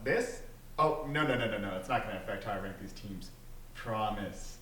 this? Oh, no. It's not going to affect how I rank these teams. Promise.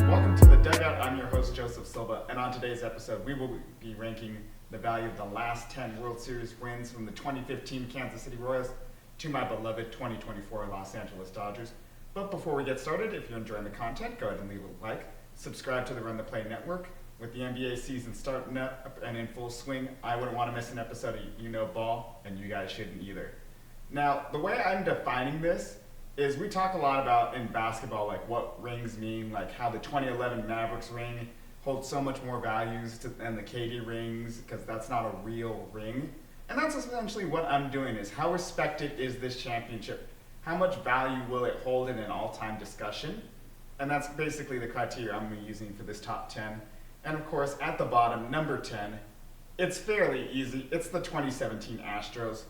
Welcome to The Dugout. I'm your host, Joseph Silva, and on today's episode, we will be ranking the value of the last 10 World Series wins from the 2015 Kansas City Royals to my beloved 2024 Los Angeles Dodgers. But before we get started, if you're enjoying the content, go ahead and leave a like. Subscribe to the Run the Play Network. With the NBA season starting up and in full swing, I wouldn't want to miss an episode of You Know Ball, and you guys shouldn't either. Now, the way I'm defining this is we talk a lot about in basketball, like what rings mean, like how the 2011 Mavericks ring holds so much more values than the KD rings because that's not a real ring. And that's essentially what I'm doing is how respected is this championship? How much value will it hold in an all-time discussion? And that's basically the criteria I'm using for this top 10. And of course, at the bottom, number 10, it's fairly easy. It's the 2017 Astros.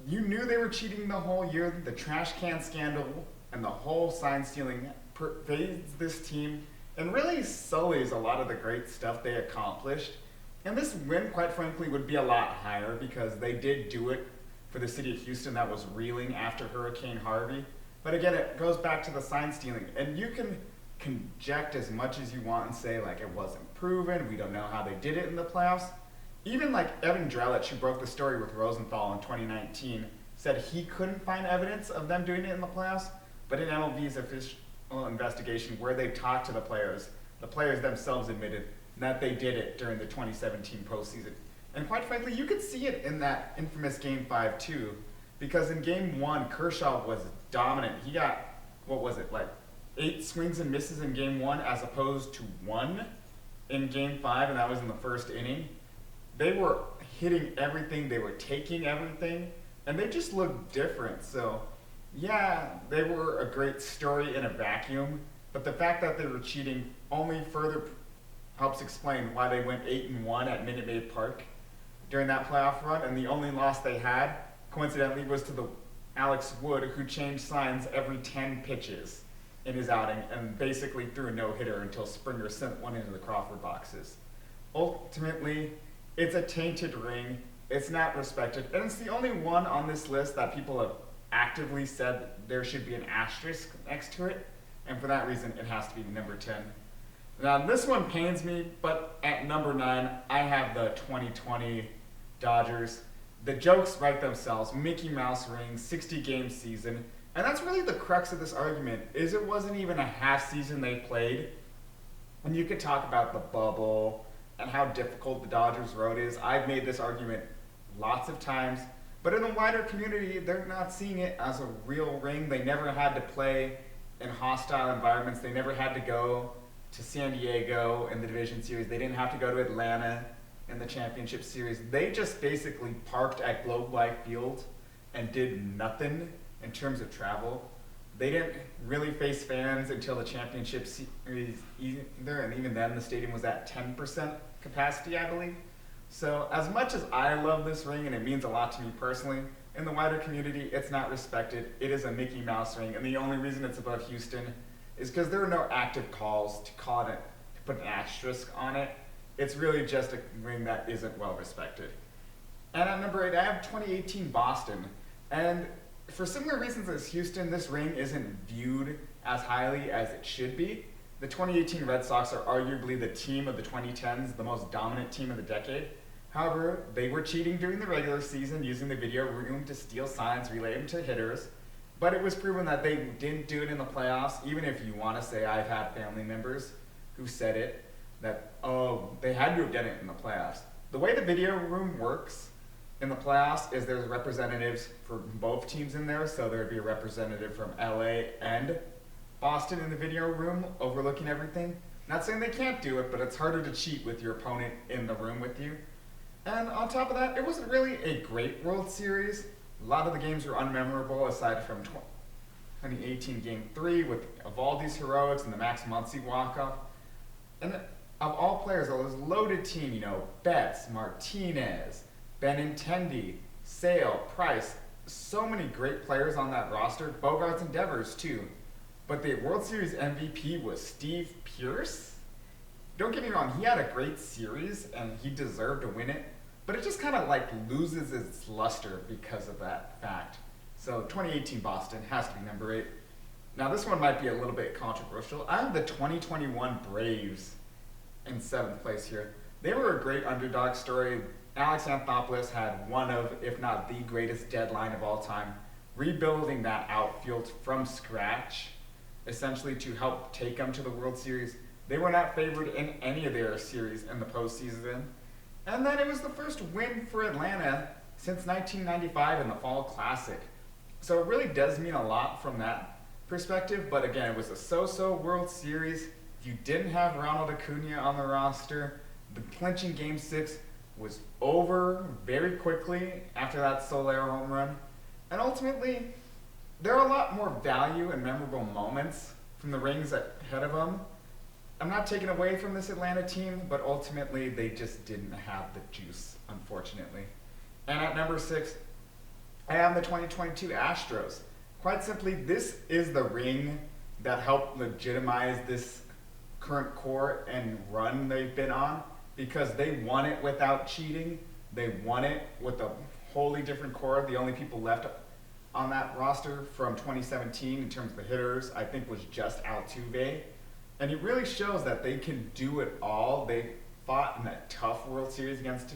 You knew they were cheating the whole year. The trash can scandal and the whole sign stealing pervades this team and really sullies a lot of the great stuff they accomplished. And this win, quite frankly, would be a lot higher because they did do it for the city of Houston that was reeling after Hurricane Harvey. But again, it goes back to the sign stealing. And you can conject as much as you want and say, like, it wasn't proven, we don't know how they did it in the playoffs. Even like Evan Drellich, who broke the story with Rosenthal in 2019, said he couldn't find evidence of them doing it in the playoffs, but in MLB's official investigation where they talked to the players themselves admitted that they did it during the 2017 postseason. And quite frankly, you could see it in that infamous Game 5 too, because in Game 1, Kershaw was dominant. He got, 8 swings and misses in Game 1 as opposed to 1 in Game 5, and that was in the first inning. They were hitting everything, they were taking everything, and they just looked different. So, yeah, they were a great story in a vacuum, but the fact that they were cheating only further helps explain why they went 8-1 at Minute Maid Park during that playoff run, and the only loss they had, coincidentally, was to the Alex Wood, who changed signs every 10 pitches in his outing and basically threw a no-hitter until Springer sent one into the Crawford boxes. Ultimately, it's a tainted ring, it's not respected, and it's the only one on this list that people have actively said there should be an asterisk next to it, and for that reason, it has to be number 10. Now, this one pains me, but at number 9, I have the 2020 Dodgers. The jokes write themselves. Mickey Mouse ring, 60-game season. And that's really the crux of this argument, is it wasn't even a half season they played. And you could talk about the bubble and how difficult the Dodgers road is. I've made this argument lots of times. But in the wider community, they're not seeing it as a real ring. They never had to play in hostile environments. They never had to go to San Diego in the division series. They didn't have to go to Atlanta in the championship series. They just basically parked at Globe Life Field and did nothing in terms of travel. They didn't really face fans until the championship series either, and even then the stadium was at 10% capacity, I believe. So as much as I love this ring, and it means a lot to me personally, in the wider community, it's not respected. It is a Mickey Mouse ring, and the only reason it's above Houston is because there are no active calls to call it, to put an asterisk on it. It's really just a ring that isn't well respected. And at number 8, I have 2018 Boston. And for similar reasons as Houston, this ring isn't viewed as highly as it should be. The 2018 Red Sox are arguably the team of the 2010s, the most dominant team of the decade. However, they were cheating during the regular season, using the video room to steal signs, relay them to hitters. But it was proven that they didn't do it in the playoffs, even if you want to say I've had family members who said it, that, oh, they had to have done it in the playoffs. The way the video room works in the playoffs is there's representatives for both teams in there, so there'd be a representative from LA and Boston in the video room overlooking everything. Not saying they can't do it, but it's harder to cheat with your opponent in the room with you. And on top of that, it wasn't really a great World Series. A lot of the games were unmemorable aside from 2018 Game 3 with Evaldi's heroics and the Max Muncy walk-off. And of all players, it was a loaded team, Betts, Martinez, Benintendi, Sale, Price, so many great players on that roster, Bogarts and Devers too. but the World Series MVP was Steve Pearce. Don't get me wrong, he had a great series and he deserved to win it, but it just kind of like loses its luster because of that fact. So 2018 Boston has to be number 8. Now this one might be a little bit controversial. I have the 2021 Braves in 7th place here. They were a great underdog story. Alex Anthopoulos had one of, if not the greatest deadline of all time, rebuilding that outfield from scratch, essentially to help take them to the World Series. They were not favored in any of their series in the postseason. And then it was the first win for Atlanta since 1995 in the Fall Classic. So it really does mean a lot from that perspective, but again, it was a so-so World Series. You didn't have Ronald Acuna on the roster. The clinching Game 6 was over very quickly after that Soler home run. And ultimately, there are a lot more value and memorable moments from the rings ahead of them. I'm not taking away from this Atlanta team, but ultimately they just didn't have the juice, unfortunately. And at number 6, I have the 2022 Astros. Quite simply, this is the ring that helped legitimize this current core and run they've been on, because they won it without cheating. They won it with a wholly different core. The only people left on that roster from 2017 in terms of the hitters, I think, was just Altuve. And it really shows that they can do it all. They fought in that tough World Series against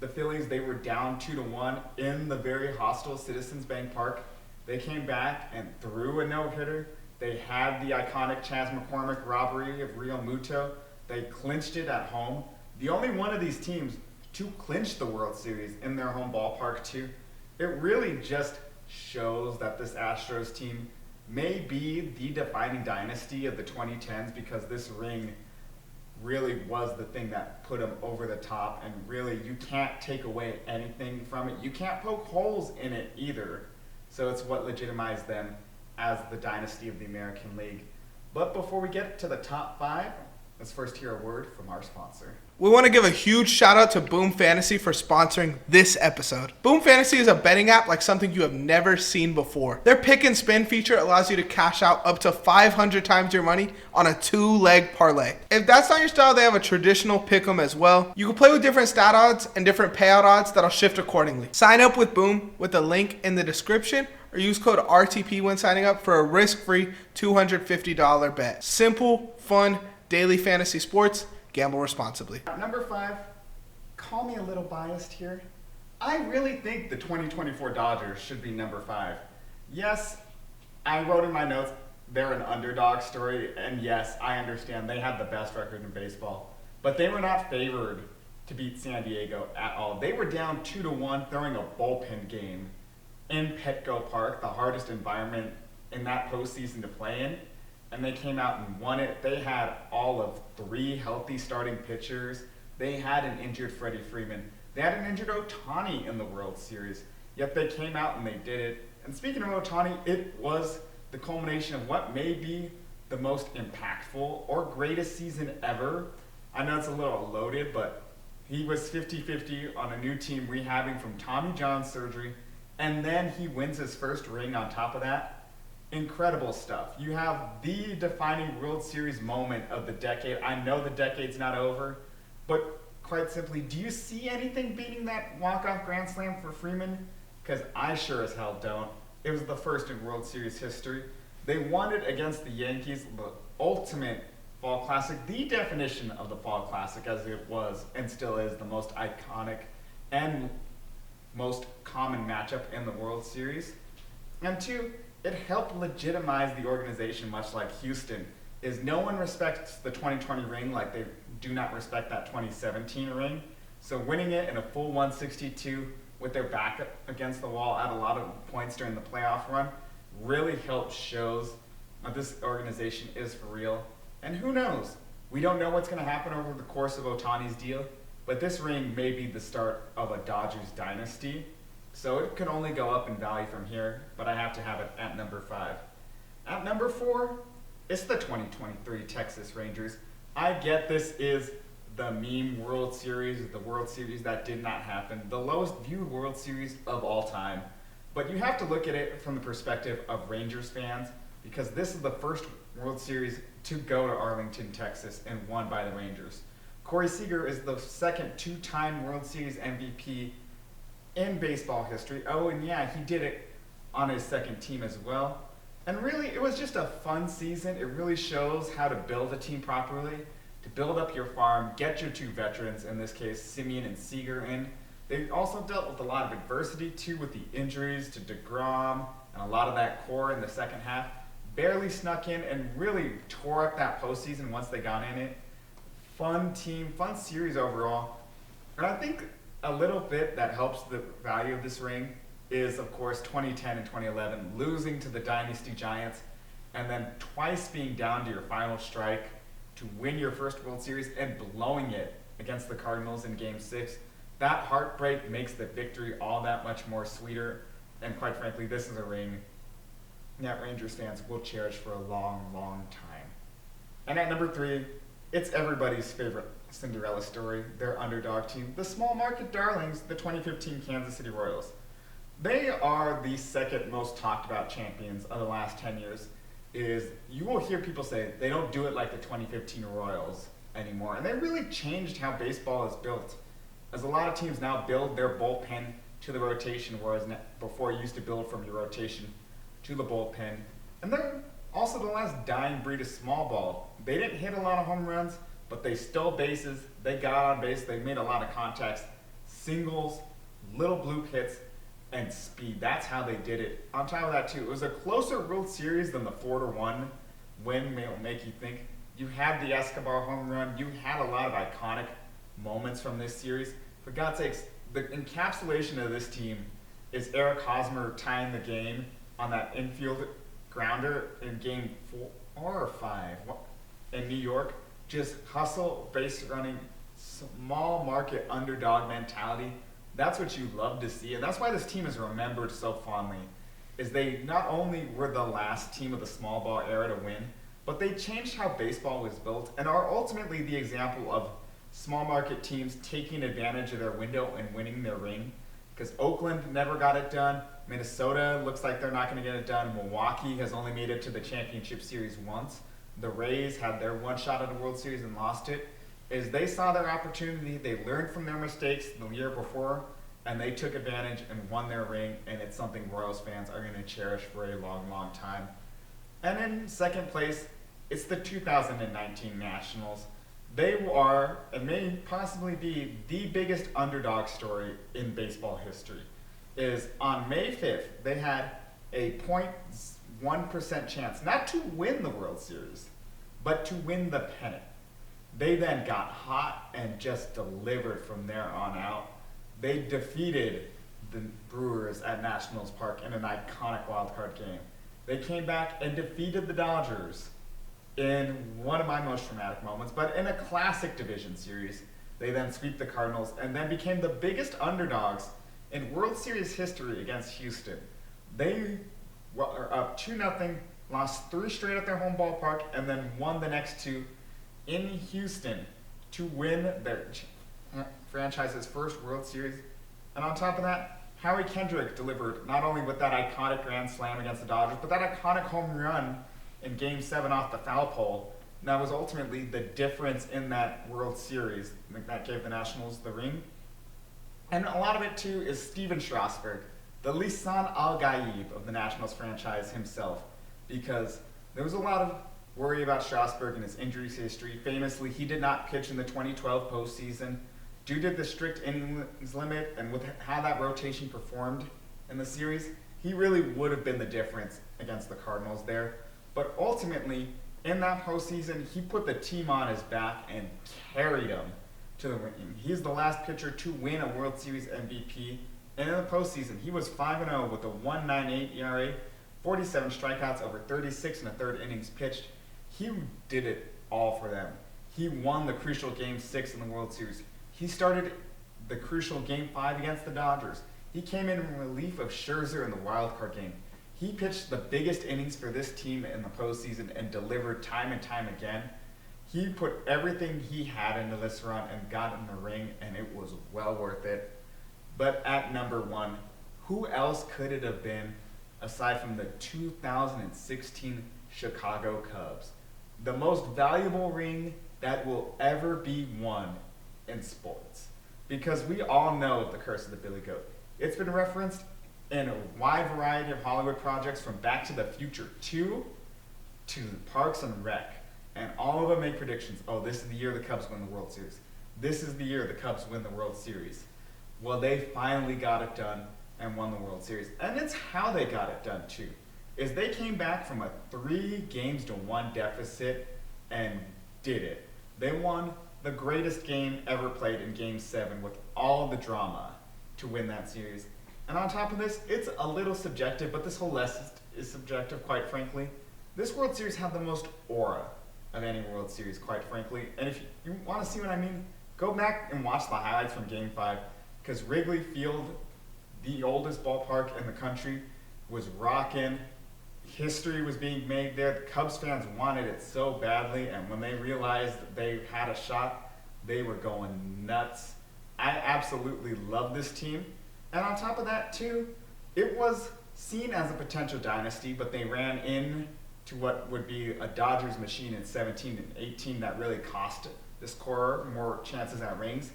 the Phillies. They were down 2-1 in the very hostile Citizens Bank Park. They came back and threw a no-hitter. They had the iconic Chas McCormick robbery of Real Muto. They clinched it at home. The only one of these teams to clinch the World Series in their home ballpark too. It really just shows that this Astros team may be the defining dynasty of the 2010s, because this ring really was the thing that put them over the top, and really you can't take away anything from it. You can't poke holes in it either. So it's what legitimized them as the dynasty of the American League. But before we get to the top 5, let's first hear a word from our sponsor. We want to give a huge shout out to Boom Fantasy for sponsoring this episode. Boom Fantasy is a betting app like something you have never seen before. Their pick and spin feature allows you to cash out up to 500 times your money on a 2-leg parlay. If that's not your style, they have a traditional pick 'em as well. You can play with different stat odds and different payout odds that'll shift accordingly. Sign up with Boom with the link in the description, or use code RTP when signing up for a risk-free $250 bet. Simple, fun, daily fantasy sports. Gamble responsibly. Number 5, call me a little biased here. I really think the 2024 Dodgers should be number 5. Yes, I wrote in my notes they're an underdog story, and yes, I understand they had the best record in baseball, but they were not favored to beat San Diego at all. They were down 2-1 throwing a bullpen game in Petco Park, the hardest environment in that postseason to play in. And they came out and won it. They had all of 3 healthy starting pitchers. They had an injured Freddie Freeman. They had an injured Ohtani in the World Series. Yet they came out and they did it. And speaking of Ohtani, it was the culmination of what may be the most impactful or greatest season ever. I know it's a little loaded, but he was 50-50 on a new team rehabbing from Tommy John surgery. And then he wins his first ring on top of that. Incredible stuff. You have the defining World Series moment of the decade. I know the decade's not over, but quite simply, do you see anything beating that walk-off grand slam for Freeman? Because I sure as hell don't. It was the first in World Series history. They won it against the Yankees, the ultimate Fall Classic, the definition of the Fall Classic, as it was and still is the most iconic and most common matchup in the World Series. And 2, it helped legitimize the organization, much like Houston. Is no one respects the 2020 ring like they do not respect that 2017 ring. So winning it in a full 162 with their back against the wall at a lot of points during the playoff run really helped shows that this organization is for real. And who knows? We don't know what's going to happen over the course of Ohtani's deal, but this ring may be the start of a Dodgers dynasty. So it can only go up in value from here, but I have to have it at number 5. At number 4, it's the 2023 Texas Rangers. I get this is the meme World Series, the World Series that did not happen, the lowest viewed World Series of all time. But you have to look at it from the perspective of Rangers fans because this is the first World Series to go to Arlington, Texas, and won by the Rangers. Corey Seager is the second two-time World Series MVP in baseball history. Oh, and yeah, he did it on his second team as well. And really, it was just a fun season. It really shows how to build a team properly, to build up your farm, get your two veterans, in this case, Simeon and Seager, in. They also dealt with a lot of adversity, too, with the injuries to DeGrom and a lot of that core in the second half. Barely snuck in and really tore up that postseason once they got in it. Fun team, fun series overall. And I think a little bit that helps the value of this ring is, of course, 2010 and 2011, losing to the Dynasty Giants, and then twice being down to your final strike to win your first World Series and blowing it against the Cardinals in Game 6. That heartbreak makes the victory all that much more sweeter, and quite frankly, this is a ring that Rangers fans will cherish for a long, long time. And at number 3, it's everybody's favorite Cinderella story, their underdog team, the small market darlings, the 2015 Kansas City Royals. They are the second most talked about champions of the last 10 years. You will hear people say they don't do it like the 2015 Royals anymore. And they really changed how baseball is built. As a lot of teams now build their bullpen to the rotation, whereas before you used to build from your rotation to the bullpen. And they're also the last dying breed of small ball. They didn't hit a lot of home runs, but they stole bases, they got on base, they made a lot of contacts, singles, little bloop hits, and speed. That's how they did it. On top of that, too, it was a closer World Series than the 4-1 win will make you think. You had the Escobar home run. You had a lot of iconic moments from this series. For God's sakes, the encapsulation of this team is Eric Hosmer tying the game on that infield grounder in Game 4 or 5 in New York. Just hustle, base running, small market underdog mentality. That's what you love to see, and that's why this team is remembered so fondly, is they not only were the last team of the small ball era to win, but they changed how baseball was built and are ultimately the example of small market teams taking advantage of their window and winning their ring. Because Oakland never got it done, Minnesota looks like they're not going to get it done, Milwaukee has only made it to the championship series once, the Rays had their one shot at the World Series and lost it. Is they saw their opportunity, they learned from their mistakes the year before, and they took advantage and won their ring, and it's something Royals fans are going to cherish for a long, long time. And in second place, it's the 2019 Nationals. They are, and may possibly be, the biggest underdog story in baseball history. Is on May 5th, they had a 0.1% chance, not to win the World Series, but to win the pennant. They then got hot and just delivered from there on out. They defeated the Brewers at Nationals Park in an iconic wildcard game. They came back and defeated the Dodgers in one of my most traumatic moments, but in a classic division series. They then sweep the Cardinals and then became the biggest underdogs in World Series history against Houston. They were up 2-0, lost 3 straight at their home ballpark, and then won the next 2 in Houston to win their franchise's first World Series. And on top of that, Howie Kendrick delivered not only with that iconic grand slam against the Dodgers, but that iconic home run in Game 7 off the foul pole. And that was ultimately the difference in that World Series. I think that gave the Nationals the ring. And a lot of it, too, is Steven Strasburg, the Lisan Al-Gaib of the Nationals franchise himself, because there was a lot of worry about Strasburg and his injuries history. Famously, he did not pitch in the 2012 postseason due to the strict innings limit, and with how that rotation performed in the series, he really would have been the difference against the Cardinals there. But ultimately, in that postseason, he put the team on his back and carried them to the win. He's the last pitcher to win a World Series MVP. And in the postseason, he was 5-0 with a 1.98 ERA, 47 strikeouts over 36 1/3 innings pitched. He did it all for them. He won the crucial Game 6 in the World Series. He started the crucial Game 5 against the Dodgers. He came in relief of Scherzer in the wild card game. He pitched the biggest innings for this team in the postseason and delivered time and time again. He put everything he had into this run and got in the ring, and it was well worth it. But at number 1, who else could it have been aside from the 2016 Chicago Cubs. The most valuable ring that will ever be won in sports. Because we all know the curse of the Billy Goat. It's been referenced in a wide variety of Hollywood projects, from Back to the Future 2 to Parks and Rec. And all of them make predictions. Oh, this is the year the Cubs win the World Series. This is the year the Cubs win the World Series. Well, they finally got it done and won the World Series. And it's how they got it done, too. Is they came back from a 3-1 deficit and did it. They won the greatest game ever played in Game 7 with all the drama to win that series. And on top of this, it's a little subjective, but this whole list is subjective, quite frankly. This World Series had the most aura of any World Series, quite frankly. And if you want to see what I mean, go back and watch the highlights from Game 5, because Wrigley Field, the oldest ballpark in the country, was rocking. History was being made there. The Cubs fans wanted it so badly, and when they realized that they had a shot, they were going nuts. I absolutely love this team. And on top of that, too, it was seen as a potential dynasty, but they ran in to what would be a Dodgers machine in 17 and 18 that really cost this core more chances at rings.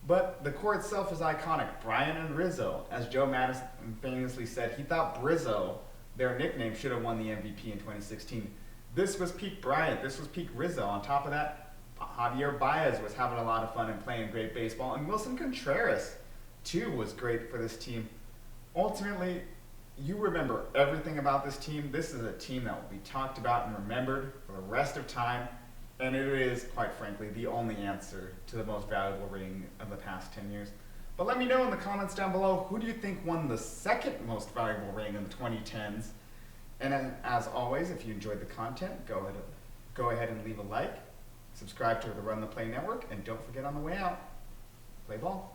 But the core itself is iconic. Brian and Rizzo, as Joe Madison famously said, he thought Brizzo, their nickname, should have won the MVP in 2016. This was peak Bryant. This was peak Rizzo. On top of that, Javier Baez was having a lot of fun and playing great baseball. And Wilson Contreras, too, was great for this team. Ultimately, you remember everything about this team. This is a team that will be talked about and remembered for the rest of time. And it is, quite frankly, the only answer to the most valuable ring of the past 10 years. But let me know in the comments down below, who do you think won the second most valuable ring in the 2010s? And as always, if you enjoyed the content, go ahead and leave a like, subscribe to the Run the Play Network, and don't forget on the way out, play ball.